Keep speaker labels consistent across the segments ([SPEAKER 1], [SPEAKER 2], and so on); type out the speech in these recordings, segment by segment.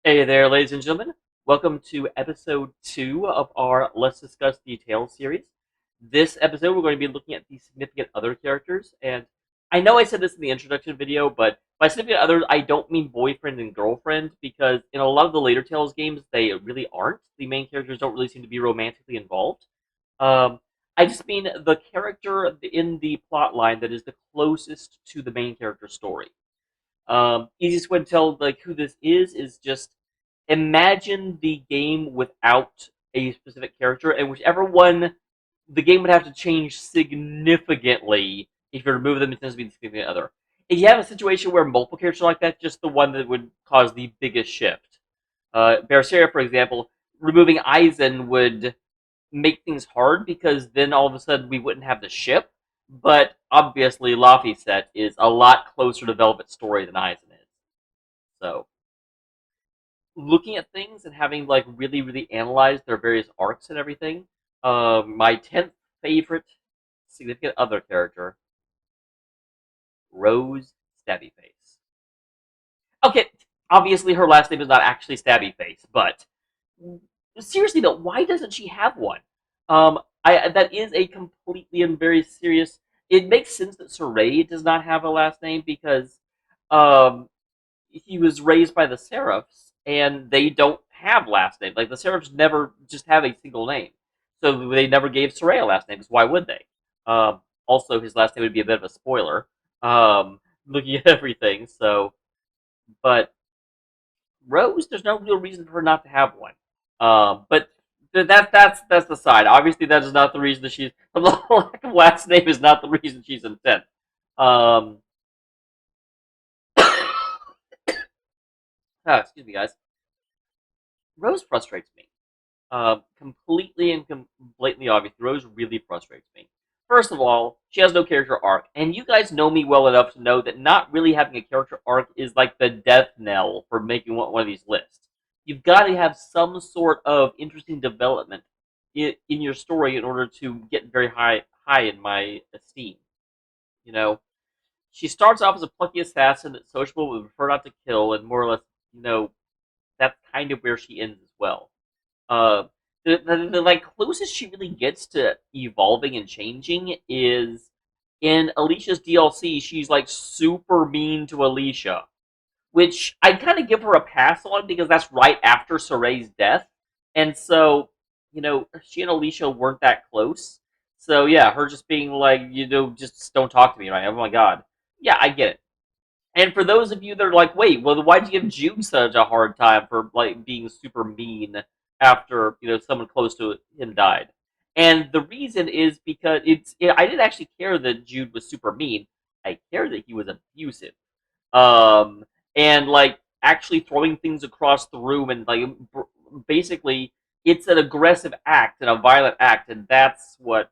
[SPEAKER 1] Hey there, ladies and gentlemen. Welcome to episode 2 of our Let's Discuss Details series. This episode, we're going to be looking at the significant other characters. And I know I said this in the introduction video, but by significant others, I don't mean boyfriend and girlfriend, because in a lot of the later Tales games, they really aren't. The main characters don't really seem to be romantically involved. Um, I just mean the character in the plot line that is the closest to the main character's story. Easiest way to tell like who this is just imagine the game without a specific character, and whichever one the game would have to change significantly if you remove them. It tends to be the significant other. If you have a situation where multiple characters are like that, just the one that would cause the biggest shift. Berseria, for example, removing Eisen would make things hard because then all of a sudden we wouldn't have the ship. But obviously, Laphicet is a lot closer to Velvet's story than Eisen is. So, looking at things and having like really analyzed their various arcs and everything, my 10th favorite significant other character, Rose Stabbyface. Okay, obviously her last name is not actually Stabbyface, but seriously though, why doesn't she have one? That is a completely and very serious. It makes sense that Saray does not have a last name because um, he was raised by the Seraphs, and they don't have last names. Like the Seraphs never just have a single name, so they never gave Saray a last name. Because why would they? Also, his last name would be a bit of a spoiler. Looking at everything, so but Rose, there's no real reason for her not to have one. But that's the side. Obviously, that is not the reason that she's the lack of last name is not the reason she's in 10th. Um, excuse me, guys. Rose frustrates me. Completely and blatantly obvious. Rose really frustrates me. First of all, she has no character arc, and you guys know me well enough to know that not really having a character arc is like the death knell for making one of these lists. You've got to have some sort of interesting development in your story in order to get very high in my esteem. You know, she starts off as a plucky assassin that sociable would prefer not to kill, and more or less, that's kind of where she ends as well. Uh, the like closest she really gets to evolving and changing is in Alicia's DLC. She's like super mean to Alicia, which I kind of give her a pass on because that's right after Soray's death, and so she and Alicia weren't that close. So yeah, her just being like, just don't talk to me, right? Oh my god, yeah, I get it. And for those of you that are like, wait, well, why'd you give Jude such a hard time for like being super mean after someone close to him died? And the reason is because I didn't actually care that Jude was super mean. I cared that he was abusive, um, and like actually throwing things across the room and like basically it's an aggressive act and a violent act, and that's what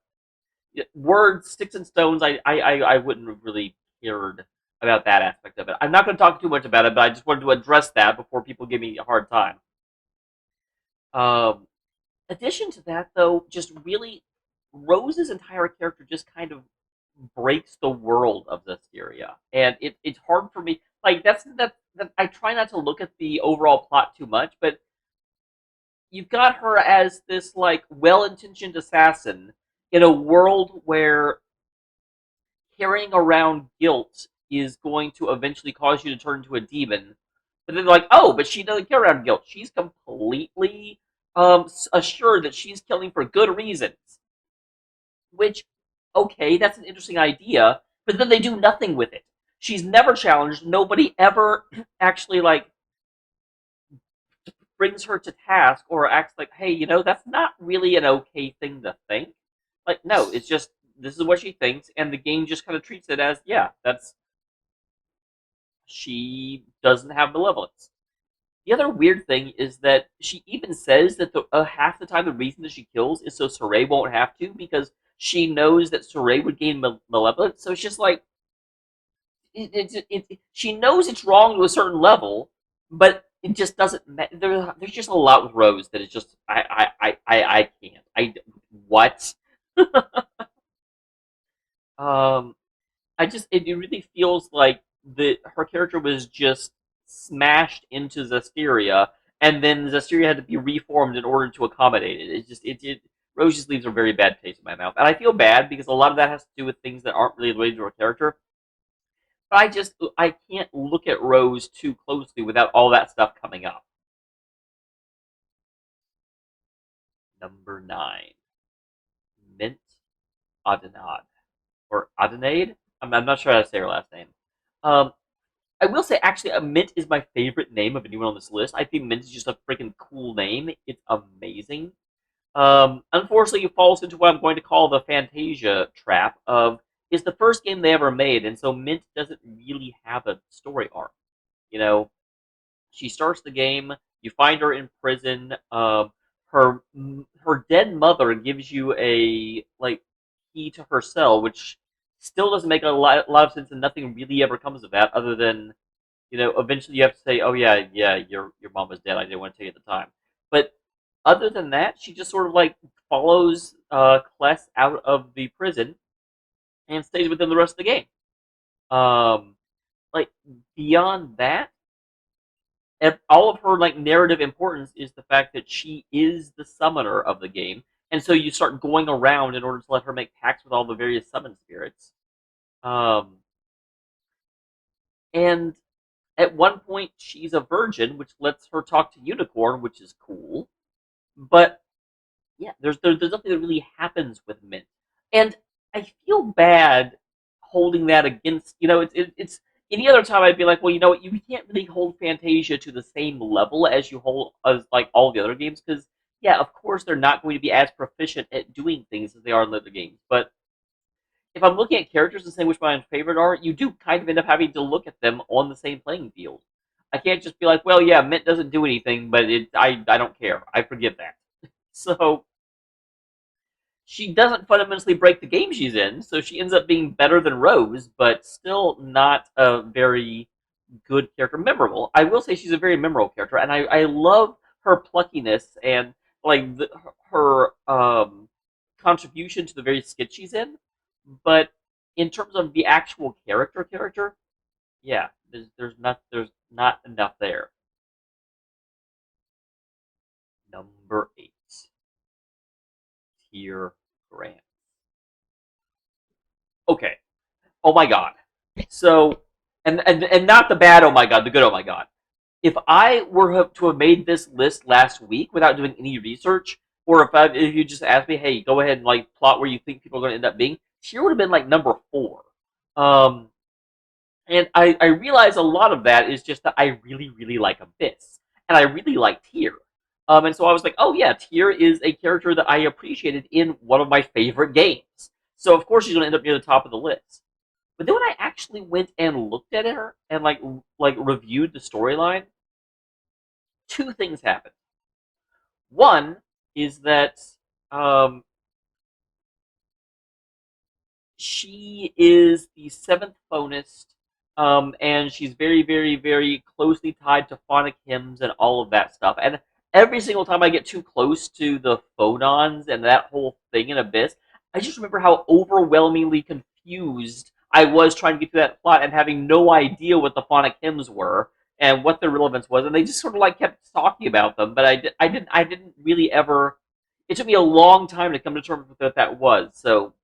[SPEAKER 1] words, sticks and stones. I wouldn't have really cared about that aspect of it. I'm not going to talk too much about it, but I just wanted to address that before people give me a hard time. Um, addition to that, though, just really Rose's entire character just kind of breaks the world of Zestiria, and it's hard for me. Like that. I try not to look at the overall plot too much, but you've got her as this like well-intentioned assassin in a world where carrying around guilt is going to eventually cause you to turn into a demon. But then they're like, oh, but she doesn't carry around guilt. She's completely assured that she's killing for good reasons. Which, okay, that's an interesting idea, but then they do nothing with it. She's never challenged. Nobody ever actually like brings her to task or acts like, hey, that's not really an okay thing to think. Like, no, it's just this is what she thinks, and the game just kind of treats it as, yeah, that's she doesn't have malevolence. The other weird thing is that she even says that half the time the reason that she kills is so Saray won't have to because she knows that Saray would gain malevolence. So it's just like she knows it's wrong to a certain level, but it just doesn't. There's just a lot with Rose that is just I can't. What? um, I just it really feels like her character was just smashed into Zestiria and then Zestiria had to be reformed in order to accommodate it. Rose just leaves a very bad taste in my mouth, and I feel bad because a lot of that has to do with things that aren't really related to her character. But I can't look at Rose too closely without all that stuff coming up. Number 9, Mint Adenade or Adenade. I'm not sure how to say her last name. Um, I will say, actually, Mint is my favorite name of anyone on this list. I think Mint is just a freaking cool name. It's amazing. Unfortunately, it falls into what I'm going to call the Fantasia trap of it's the first game they ever made, and so Mint doesn't really have a story arc. You know, she starts the game, you find her in prison. Her her dead mother gives you a key to her cell, which still doesn't make a lot of sense, and nothing really ever comes of that, other than eventually you have to say, "Oh yeah, your mom was dead. I didn't want to tell you at the time." But other than that, she just sort of follows Kless out of the prison and stays with him the rest of the game. Um, like beyond that, all of her narrative importance is the fact that she is the summoner of the game, and so you start going around in order to let her make pacts with all the various summon spirits. Um, and at one point, she's a virgin, which lets her talk to Unicorn, which is cool. But yeah, there's nothing that really happens with Mint, and I feel bad holding that against it's any other time I'd be like, well, you know what, you can't really hold Fantasia to the same level as you hold as all the other games, because yeah, of course they're not going to be as proficient at doing things as they are in the other games. But if I'm looking at characters and saying which my favorite are, you do kind of end up having to look at them on the same playing field. I can't just be like, well, yeah, Mint doesn't do anything, but I don't care. I forgive that. So she doesn't fundamentally break the game she's in, so she ends up being better than Rose, but still not a very good character. Memorable. I will say she's a very memorable character, and I love her pluckiness and her contribution to the very skit she's in. But in terms of the actual character, yeah, there's not enough there. Number 8, Tier Grant. Okay. Oh my god. So, and not the bad. Oh my god, the good. Oh my god. If I were to have made this list last week without doing any research, or if you just asked me, hey, go ahead and plot where you think people are going to end up being, Tier would have been number 4. Um, and I realize a lot of that is just that I really really like Abyss, and I really like Tier. And so I was like, oh yeah, Tier is a character that I appreciated in one of my favorite games. So of course she's going to end up near the top of the list. But then when I actually went and looked at her and reviewed the storyline, two things happened. One is that um, she is the seventh phonist, and she's very, very, very closely tied to phonic hymns and all of that stuff. And every single time I get too close to the phonons and that whole thing in Abyss, I just remember how overwhelmingly confused I was trying to get through that plot and having no idea what the phonic hymns were and what their relevance was. And they just sort of kept talking about them, but I didn't really ever. It took me a long time to come to terms with what that was. So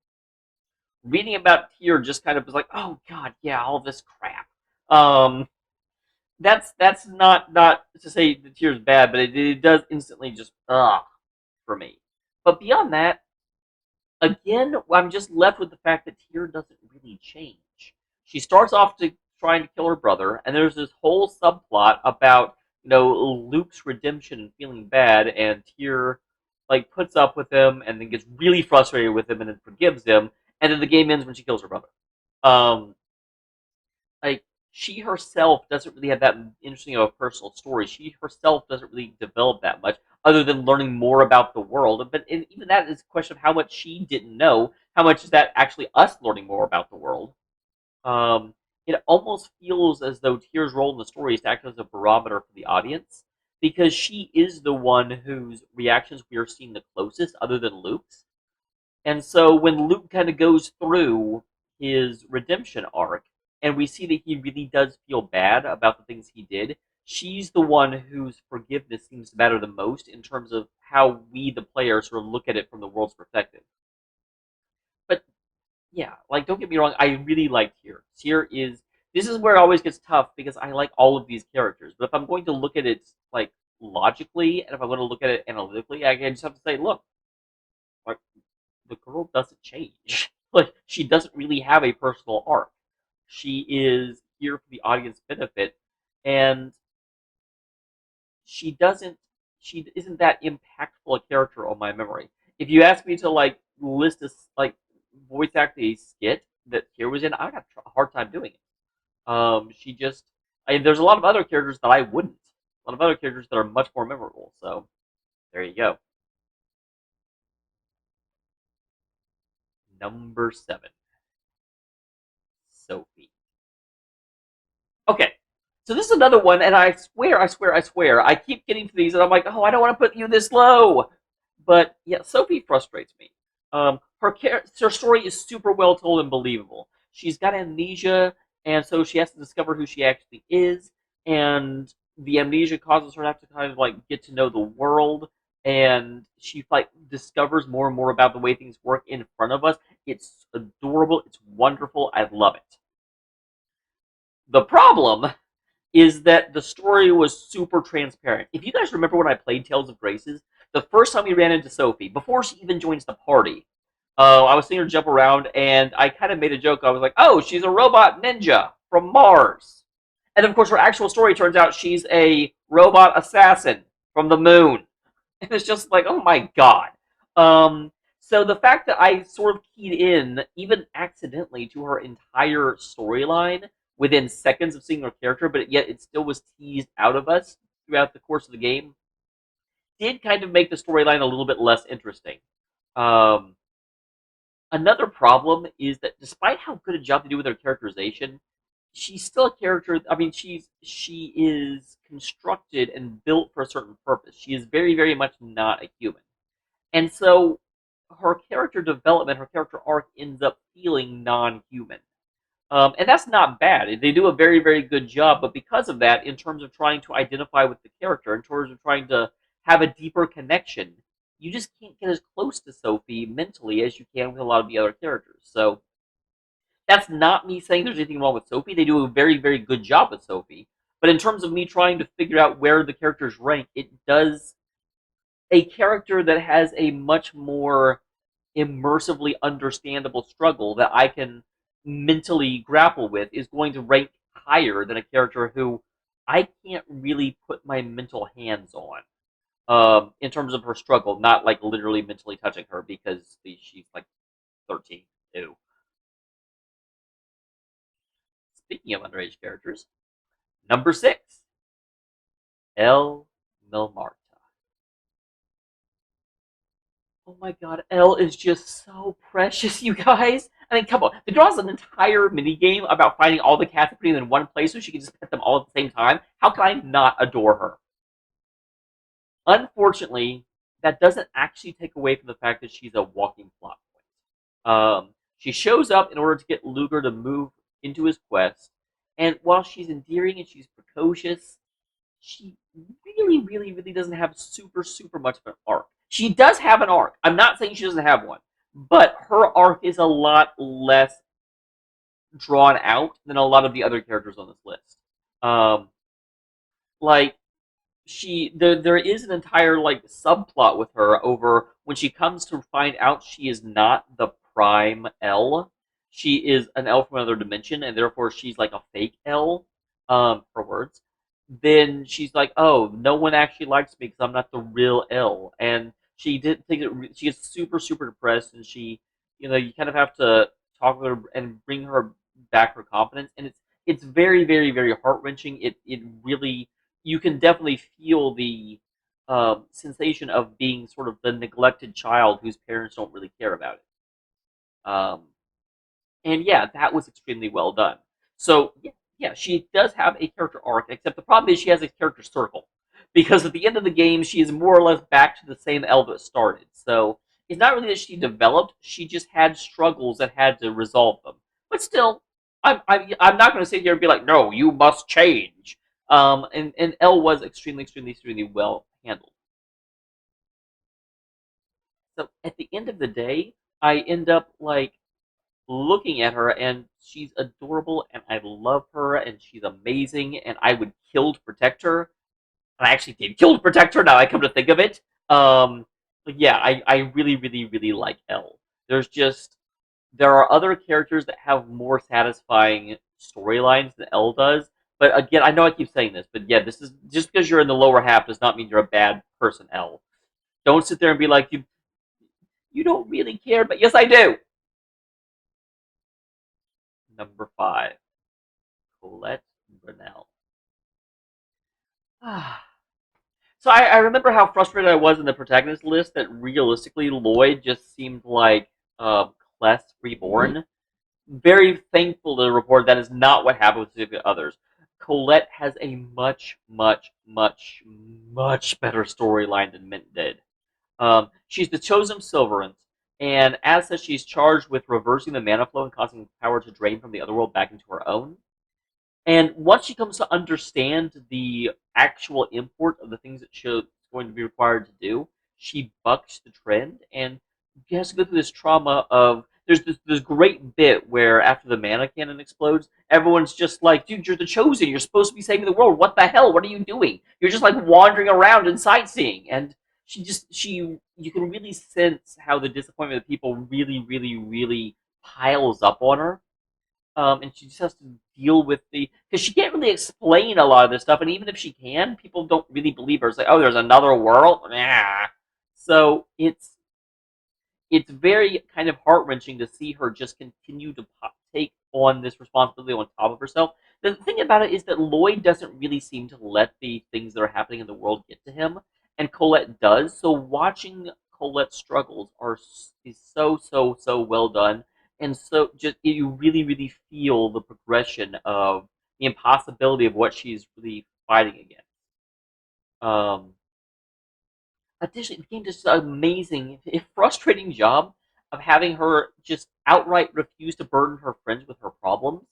[SPEAKER 1] reading about Tier just kind of was like, oh god, yeah, all this crap. Um, that's not to say the Tier is bad, but it does instantly just for me. But beyond that, again, I'm just left with the fact that Tier doesn't really change. She starts off trying to kill her brother, and there's this whole subplot about Luke's redemption and feeling bad, and Tier puts up with him, and then gets really frustrated with him, and then forgives him, and then the game ends when she kills her brother. Um, like she herself doesn't really have that interesting of a personal story. She herself doesn't really develop that much, other than learning more about the world. But even that is a question of how much she didn't know. How much is that actually us learning more about the world? Um, it almost feels as though Tier's role in the story is to act as a barometer for the audience, because she is the one whose reactions we are seeing the closest, other than Luke's. And so when Luke kind of goes through his redemption arc, and we see that he really does feel bad about the things he did, she's the one whose forgiveness seems to matter the most in terms of how we, the players, sort of look at it from the world's perspective. But yeah, like don't get me wrong, I really like Tyr. Tyr is this is where it always gets tough because I like all of these characters. But if I'm going to look at it like logically, and if I want to look at it analytically, I just have to say, look, like the girl doesn't change. Like she doesn't really have a personal arc. She is here for the audience benefit, and she doesn't. She isn't that impactful a character on my memory. If you ask me to like list a like voice act a skit that here was in, I'd have a hard time doing it. She just. There's a lot of other characters that I wouldn't. A lot of other characters that are much more memorable. So there you go. Number 7, Sophie. Okay. So this is another one, and I swear, I keep getting to these, and I'm like, oh, I don't want to put you this low. But yeah, Sophie frustrates me. Her story is super well told and believable. She's got amnesia, and so she has to discover who she actually is, and the amnesia causes her to have to kind of like get to know the world, and she like discovers more and more about the way things work in front of us. It's adorable. It's wonderful. I love it. The problem is that the story was super transparent. If you guys remember when I played Tales of Graces, the first time we ran into Sophie, before she even joins the party, I was seeing her jump around, and I kind of made a joke. I was like, "Oh, she's a robot ninja from Mars," and of course, her actual story turns out she's a robot assassin from the moon. And it's just like, oh my god. So the fact that I sort of keyed in, even accidentally, to her entire storyline within seconds of seeing her character, but yet it still was teased out of us throughout the course of the game, did kind of make the storyline a little bit less interesting. Um, Another problem is that despite how good a job they do with her characterization, she's still a character. I mean, she is constructed and built for a certain purpose. She is very, very much not a human. And so her character development, her character arc ends up feeling non-human. And that's not bad. They do a very, very good job. But because of that, in terms of trying to identify with the character, in terms of trying to have a deeper connection, you just can't get as close to Sophie mentally as you can with a lot of the other characters. So that's not me saying there's anything wrong with Sophie. They do a very, very good job with Sophie. But in terms of me trying to figure out where the characters rank, it does a character that has a much more immersively understandable struggle that I can mentally grapple with is going to rank higher than a character who I can't really put my mental hands on in terms of her struggle, not like literally mentally touching her because she's like 13 too. Speaking of underage characters, number 6, Elle Mel Marta. Oh my god, Elle is just so precious, you guys. I mean, come on. The girl has an entire mini game about finding all the cats and putting them in one place so she can just pet them all at the same time. How can I not adore her? Unfortunately, that doesn't actually take away from the fact that she's a walking plot point. She shows up in order to get Luger to move into his quest, and while she's endearing and she's precocious, she really, really, really doesn't have super, super much of an arc. She does have an arc. I'm not saying she doesn't have one, but her arc is a lot less drawn out than a lot of the other characters on this list. Um, like there is an entire like subplot with her over when she comes to find out she is not the prime Elle. She is an Elle from another dimension, and therefore she's like a fake Elle. Her words. Then she's like, "Oh, no one actually likes me because I'm not the real Elle." And she didn't think it. She gets super, super depressed, and you kind of have to talk with her and bring her back her confidence. And it's very, very, very heart wrenching. It really you can definitely feel the sensation of being sort of the neglected child whose parents don't really care about it. And yeah, that was extremely well done. So yeah, she does have a character arc, except the problem is she has a character circle. Because at the end of the game, she is more or less back to the same Elle that started. So it's not really that she developed; she just had struggles that had to resolve them. But still, I'm not going to sit here and be like, "No, you must change." And Elle was extremely well handled. So at the end of the day, I end up like looking at her, and she's adorable, and I love her, and she's amazing, and I would kill to protect her. And I actually did kill to protect her. Now I come to think of it. But yeah, I really like Elle. There's just there are other characters that have more satisfying storylines than Elle does. But again, I know I keep saying this, but yeah, this is just because you're in the lower half does not mean you're a bad person, Elle. Don't sit there and be like you don't really care, but yes I do. Number 5, Colette Brunel. So I remember how frustrated I was in the protagonist list that realistically Lloyd just seemed like Clef reborn. Very thankful to report that is not what happened with the others. Colette has a much better storyline than Mint did. She's the chosen Silverant, and as such, she's charged with reversing the mana flow and causing power to drain from the other world back into her own. And once she comes to understand the actual import of the things that she's going to be required to do, she bucks the trend and she has to go through this trauma of there's this great bit where after the mana cannon explodes, everyone's just like, dude, you're the chosen. You're supposed to be saving the world. What the hell? What are you doing? You're just like wandering around and sightseeing. And she you can really sense how the disappointment of people really piles up on her, and she just has to deal with the because she can't really explain a lot of this stuff, and even if she can, people don't really believe her. It's like, oh, there's another world, nah. So it's very kind of heart wrenching to see her just continue to take on this responsibility on top of herself. The thing about it is that Lloyd doesn't really seem to let the things that are happening in the world get to him, and Colette does. So watching Colette's struggles is so well done, and so just you really feel the progression of the impossibility of what she's really fighting against. Um, Additionally, the game does an amazing, if frustrating job of having her just outright refuse to burden her friends with her problems.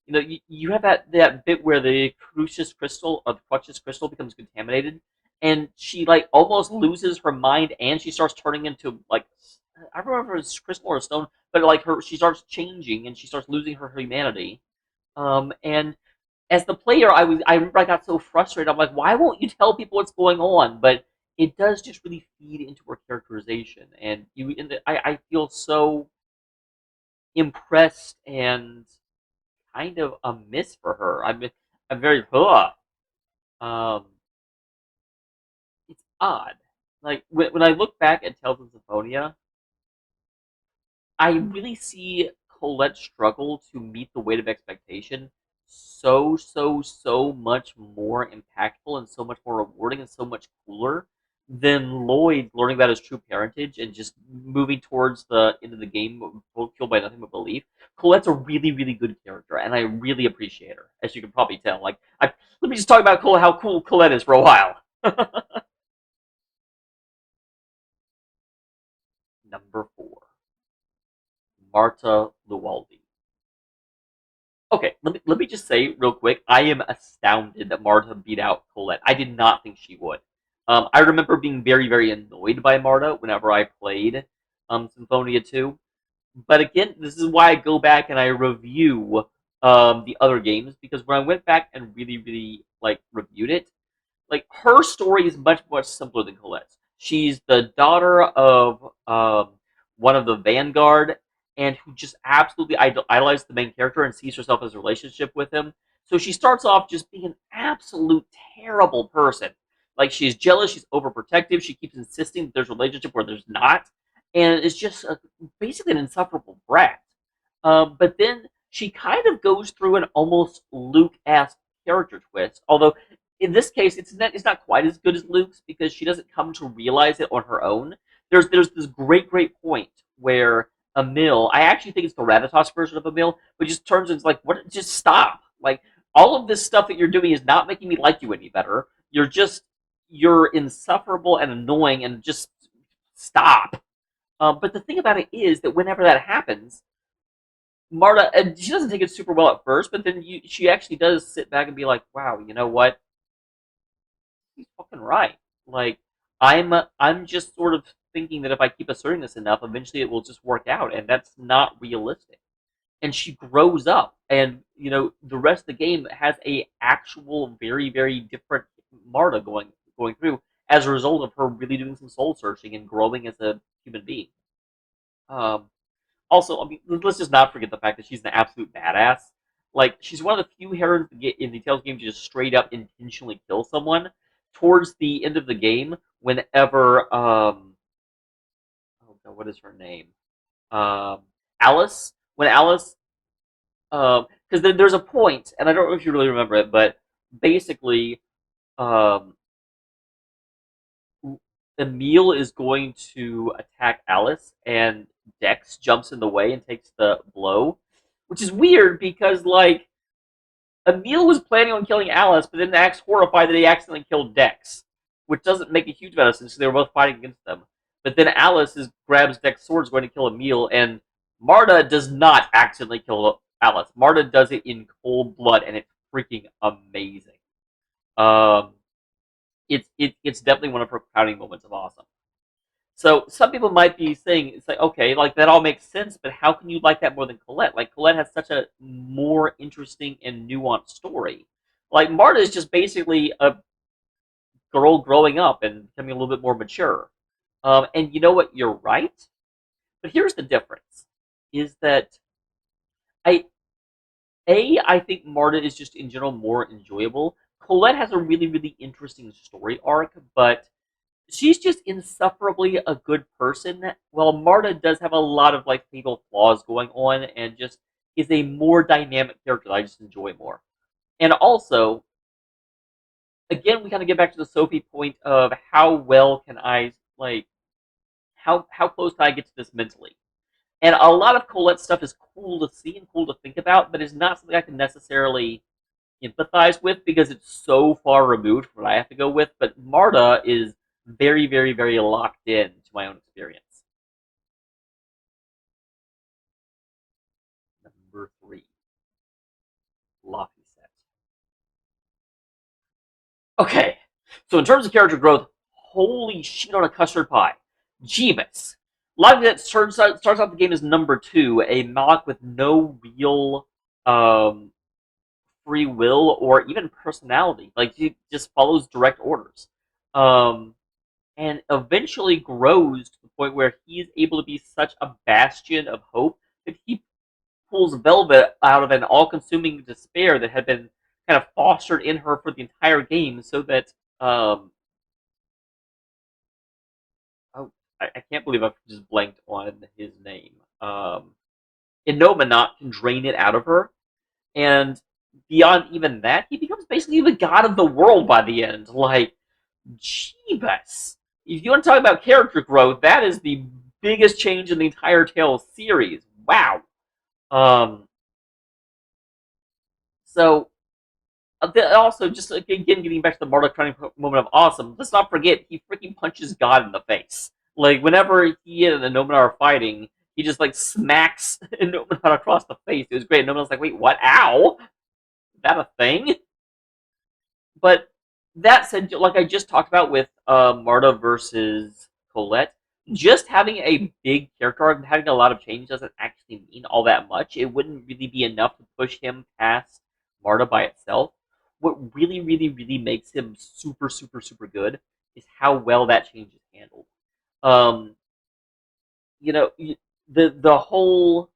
[SPEAKER 1] You know, you have that bit where the Crucius crystal or the Crucius crystal becomes contaminated, and she like almost loses her mind, and she starts turning into like I don't remember if it's crystal or stone, but like she starts changing and she starts losing her humanity. And as the player, I remember I got so frustrated. I'm like, why won't you tell people what's going on? But it does just really feed into her characterization, and I feel so impressed and kind of a miss for her. I'm very um, it's odd. Like when I look back at Tales of Symphonia, I really see Colette struggle to meet the weight of expectation so much more impactful and so much more rewarding and so much cooler than Lloyd learning about his true parentage and just moving towards the end of the game fueled by nothing but belief. Colette's a really good character, and I really appreciate her, as you can probably tell. Let me just talk about how cool Colette is for a while. Number 4, Marta Lualdi. Okay, let me just say real quick, I am astounded that Marta beat out Colette. I did not think she would. I remember being very annoyed by Marta whenever I played Symphonia 2. But again, this is why I go back and I review the other games, because when I went back and really like reviewed it, like her story is much simpler than Colette's. She's the daughter of one of the Vanguard, and who just absolutely idolizes the main character and sees herself as a relationship with him. So she starts off just being an absolute terrible person. Like she's jealous, she's overprotective, she keeps insisting that there's a relationship where there's not, and it's just basically an insufferable brat. But then she kind of goes through an almost Luke-esque character twist, although in this case, it's not quite as good as Luke's because she doesn't come to realize it on her own. There's this great point where Emil, I actually think it's the Ratatos version of Emil, but just turns into like, what? Just stop! Like all of this stuff that you're doing is not making me like you any better. You're insufferable and annoying, and just stop. But the thing about it is that whenever that happens, Marta, and she doesn't take it super well at first, but then she actually does sit back and be like, "Wow, you know what? He's fucking right." Like, I'm just sort of thinking that if I keep asserting this enough, eventually it will just work out, and that's not realistic. And she grows up, and the rest of the game has a actual very very different Marta going through as a result of her really doing some soul searching and growing as a human being. Um, Also, I mean, let's just not forget the fact that she's an absolute badass. Like, she's one of the few heroines in the Tales game to just straight up intentionally kill someone. Towards the end of the game, whenever oh god, what is her name? Um, Alice. When Alice, because there's a point, and I don't know if you really remember it, but basically, um, Emile is going to attack Alice, and Dex jumps in the way and takes the blow, which is weird because like Emile was planning on killing Alice, but then acts horrified that he accidentally killed Dex, which doesn't make a huge amount of sense. They were both fighting against them. But then Alice grabs Dex's sword, is going to kill Emile, and Marta does not accidentally kill Alice. Marta does it in cold blood, and it's freaking amazing. Um, it's definitely one of her crowning moments of awesome. So some people might be saying it's like, okay, like that all makes sense, but how can you like that more than Colette? Like Colette has such a more interesting and nuanced story. Like Marta is just basically a girl growing up and becoming a little bit more mature. And you know what? You're right. But here's the difference: is that I I think Marta is just in general more enjoyable. Colette has a really really interesting story arc, but she's just insufferably a good person. While Marta does have a lot of like fatal flaws going on, and just is a more dynamic character that I just enjoy more. And also, again, we kind of get back to the Sophie point of how well can I like how close can I get to this mentally? And a lot of Colette's stuff is cool to see and cool to think about, but is not something I can necessarily empathize with because it's so far removed from what I have to go with. But Marta is very, very, very locked in to my own experience. Number three, Laphicet. Okay, so in terms of character growth, holy shit on a custard pie. Jeebus. Laphicet starts out the game as number two, a Malik with no real um, free will or even personality. Like, he just follows direct orders. Um, and eventually grows to the point where he is able to be such a bastion of hope that he pulls Velvet out of an all-consuming despair that had been kind of fostered in her for the entire game, so that oh, I can't believe I've just blanked on his name. Inominat can drain it out of her, and beyond even that, he becomes basically the god of the world by the end. Like, Jeebus. If you want to talk about character growth, that is the biggest change in the entire Tales series. Wow. Um, so also, just again getting back to the Marta crowning moment of awesome, let's not forget he freaking punches God in the face. Like whenever he and the Nomenar are fighting, he just like smacks Nomenar across the face. It was great. Nomenar's like, wait, what? Ow! Is that a thing? But that said, like I just talked about with Marta versus Colette, just having a big character arc and having a lot of change doesn't actually mean all that much. It wouldn't really be enough to push him past Marta by itself. What really, really, really makes him super, super, super good is how well that change is handled. Um, you know, the whole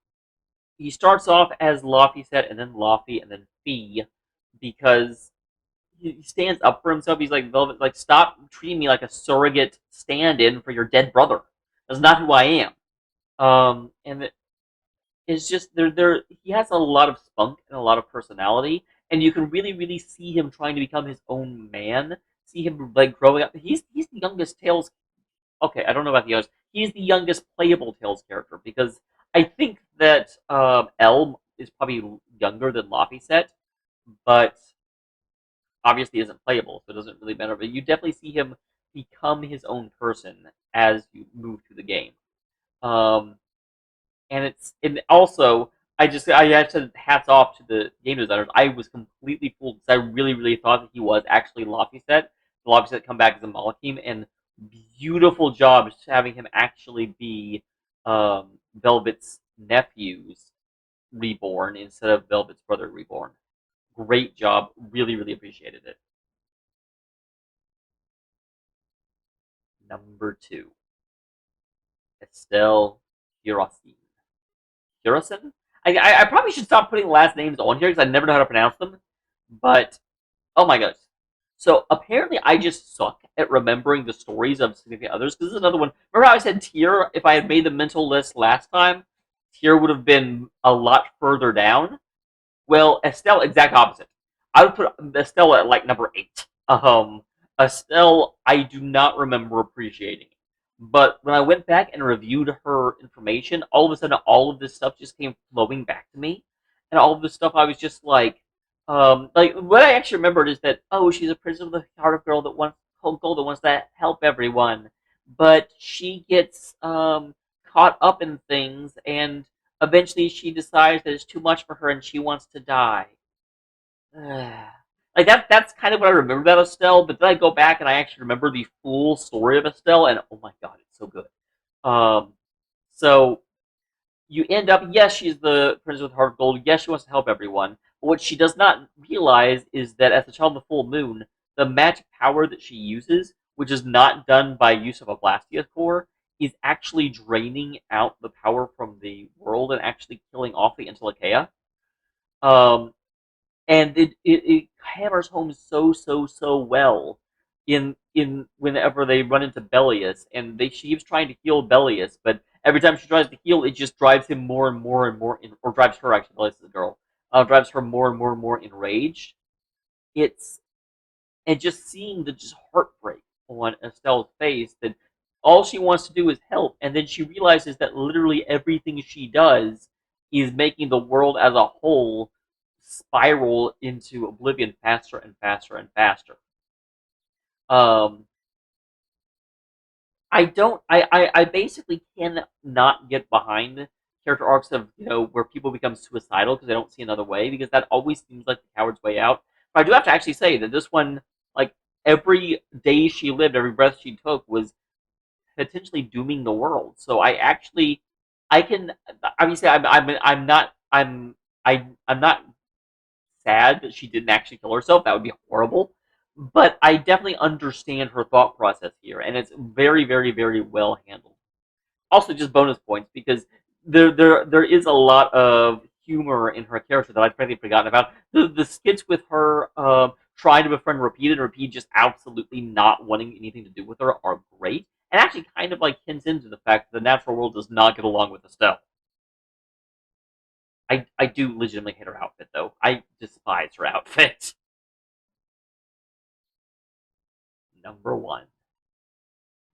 [SPEAKER 1] he starts off as Laphicet and then Laffy and then Fee because he stands up for himself. He's like, Velvet, like, stop treating me like a surrogate stand-in for your dead brother. That's not who I am. And it's just there. He has a lot of spunk and a lot of personality, and you can really, really see him trying to become his own man. See him like growing up. He's the youngest Tails. Okay, I don't know about the others. He's the youngest playable Tails character because I think that Elle is probably younger than Laphicet, but obviously isn't playable, so it doesn't really matter. But you definitely see him become his own person as you move through the game. Um, and also I have to hats off to the game designers. I was completely fooled because I really, really thought that he was actually Laphicet. Laphicet come back as a Malikim, and beautiful job just having him actually be Velvet's nephew's reborn instead of Velvet's brother reborn. Great job. Really, really appreciated it. Number two, Estelle Heurassein. Heurassein? I probably should stop putting last names on here because I never know how to pronounce them. But oh my gosh. So apparently I just suck at remembering the stories of significant others. Because this is another one. Remember how I said Tyr, if I had made the mental list last time, Tyr would have been a lot further down. Well, Estelle, exact opposite. I would put Estelle at like number 8. Estelle, I do not remember appreciating. But when I went back and reviewed her information, all of a sudden, all of this stuff just came flowing back to me, and all of this stuff I was just like what I actually remembered is that she's a prisoner of the heart of girl that wants cold gold that wants to help everyone, but she gets caught up in things and eventually she decides that it's too much for her and she wants to die. Like that's kind of what I remember about Estelle, but then I go back and I actually remember the full story of Estelle and oh my god, it's so good. Um so you end up, yes, she's the princess with heart of gold, yes, she wants to help everyone. But what she does not realize is that as the child of the full moon, the magic power that she uses, which is not done by use of a Blastia core, is actually draining out the power from the world and actually killing off the Intellekea. Um, and it hammers home so well in whenever they run into Bellius, and she keeps trying to heal Bellius, but every time she tries to heal, it just drives him more and more and more, or drives her actually. Bellius is a girl, drives her more and more and more enraged. It's and just seeing the just heartbreak on Estelle's face that all she wants to do is help, and then she realizes that literally everything she does is making the world as a whole spiral into oblivion faster and faster and faster. Um, I don't. I basically cannot get behind character arcs of where people become suicidal because they don't see another way because that always seems like the coward's way out. But I do have to actually say that this one, like every day she lived, every breath she took was potentially dooming the world. So I can obviously I'm not sad that she didn't actually kill herself. That would be horrible. But I definitely understand her thought process here, and it's very, very, very well handled. Also, just bonus points because there is a lot of humor in her character that I'd frankly forgotten about. The skits with her trying to befriend Rapide and Rapide just absolutely not wanting anything to do with her are great, and actually kind of like hints into the fact that the natural world does not get along with Estelle. I do legitimately hate her outfit though. I despise her outfit. Number one,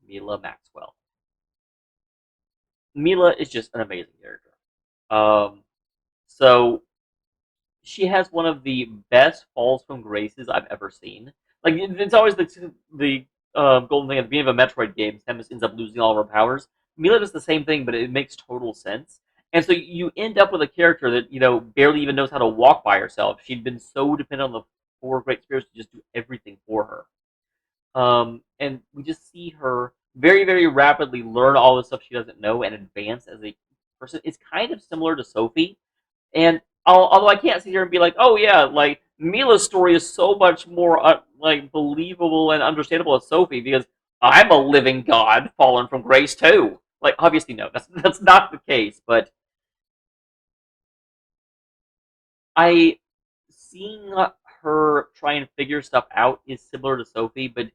[SPEAKER 1] Millia Maxwell. Mila is just an amazing character. Um, so she has one of the best falls from graces I've ever seen. Like it's always the golden thing at the beginning of a Metroid game. Samus ends up losing all of her powers. Mila does the same thing, but it makes total sense. And so you end up with a character that barely even knows how to walk by herself. She'd been so dependent on the four great spirits to just do everything for her. And we just see her very, very rapidly learn all the stuff she doesn't know and advance as a person. It's kind of similar to Sophie, and although I can't sit here and be like, oh yeah, like Mila's story is so much more like believable and understandable as Sophie because I'm a living god fallen from grace too. Like obviously no, that's not the case, but I seeing her try and figure stuff out is similar to Sophie, but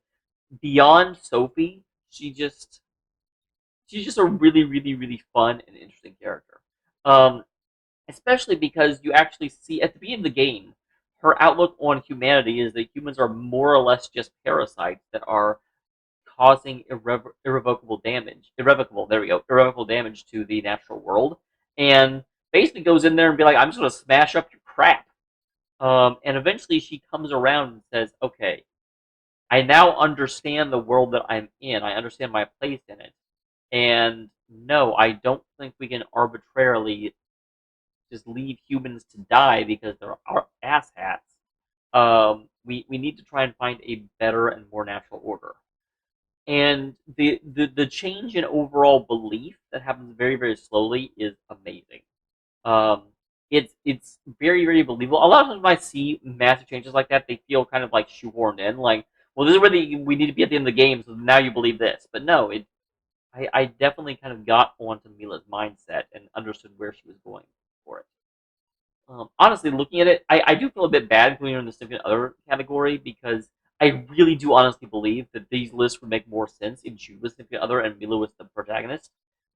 [SPEAKER 1] beyond Sophie, she's just a really, really, really fun and interesting character. Um, Especially because you actually see at the beginning of the game, her outlook on humanity is that humans are more or less just parasites that are causing irrevocable damage. Irrevocable, there we go. Irrevocable damage to the natural world, and basically goes in there and be like, "I'm just gonna smash up your crap." And eventually, she comes around and says, "Okay, I now understand the world that I'm in. I understand my place in it. And no, I don't think we can arbitrarily just leave humans to die because they're our asshats. We need to try and find a better and more natural order. And the change in overall belief that happens very, very slowly is amazing. Um, it's very, very believable. A lot of times when I see massive changes like that, they feel kind of like shoehorned in. Like, well, this is where we need to be at the end of the game, so now you believe this. But no, I definitely kind of got onto Mila's mindset and understood where she was going for it. Honestly, looking at it, I do feel a bit bad putting her in the significant other category because I really do honestly believe that these lists would make more sense if she was significant other and Mila was the protagonist.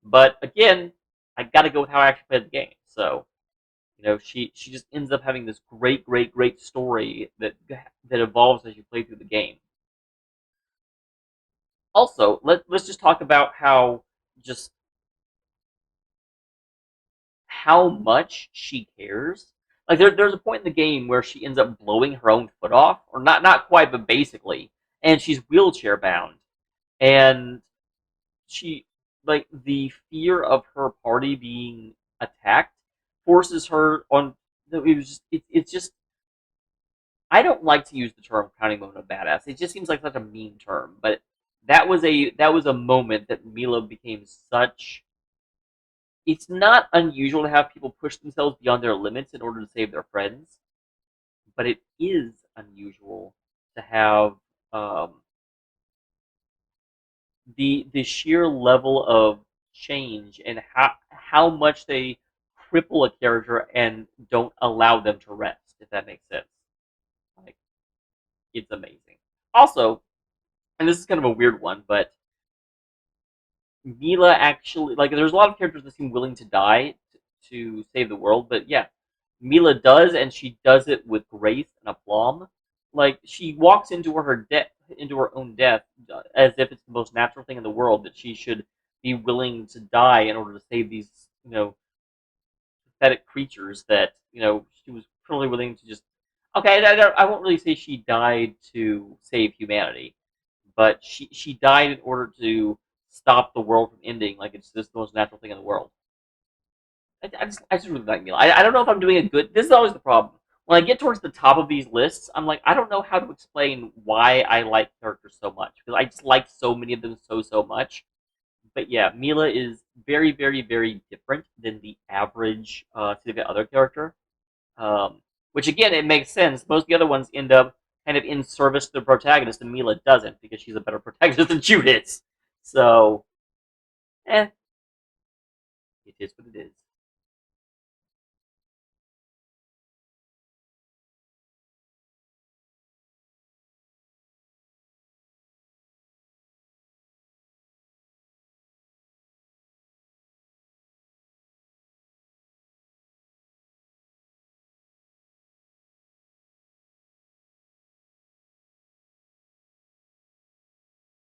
[SPEAKER 1] But again, I got to go with how I actually played the game. So she just ends up having this great, great, great story that evolves as you play through the game. Also, let's just talk about just how much she cares. Like there's a point in the game where she ends up blowing her own foot off, or not quite, but basically, and she's wheelchair bound, and she like the fear of her party being attacked forces her on. It was just it's just I don't like to use the term crowning moment of badass. It just seems like such a mean term, but that was a moment that Mila became such. It's not unusual to have people push themselves beyond their limits in order to save their friends, but it is unusual to have um, the sheer level of change and how much they cripple a character and don't allow them to rest. If that makes sense, like it's amazing. Also, and this is kind of a weird one, but Mila actually like there's a lot of characters that seem willing to die to save the world, but yeah, Mila does, and she does it with grace and aplomb. Like she walks into her own death, as if it's the most natural thing in the world that she should be willing to die in order to save these pathetic creatures that she was totally willing to just. Okay, I won't really say she died to save humanity, but she died in order to stop the world from ending. Like it's just the most natural thing in the world. I just really like Mila. I don't know if I'm doing a good. This is always the problem. When I get towards the top of these lists, I'm like, I don't know how to explain why I like characters so much because I just like so many of them so much. But yeah, Mila is very, very, very different than the average significant other character. Which again, it makes sense. Most of the other ones end up kind of in service to the protagonist, and Mila doesn't because she's a better protagonist than Judas. So, it is what it is.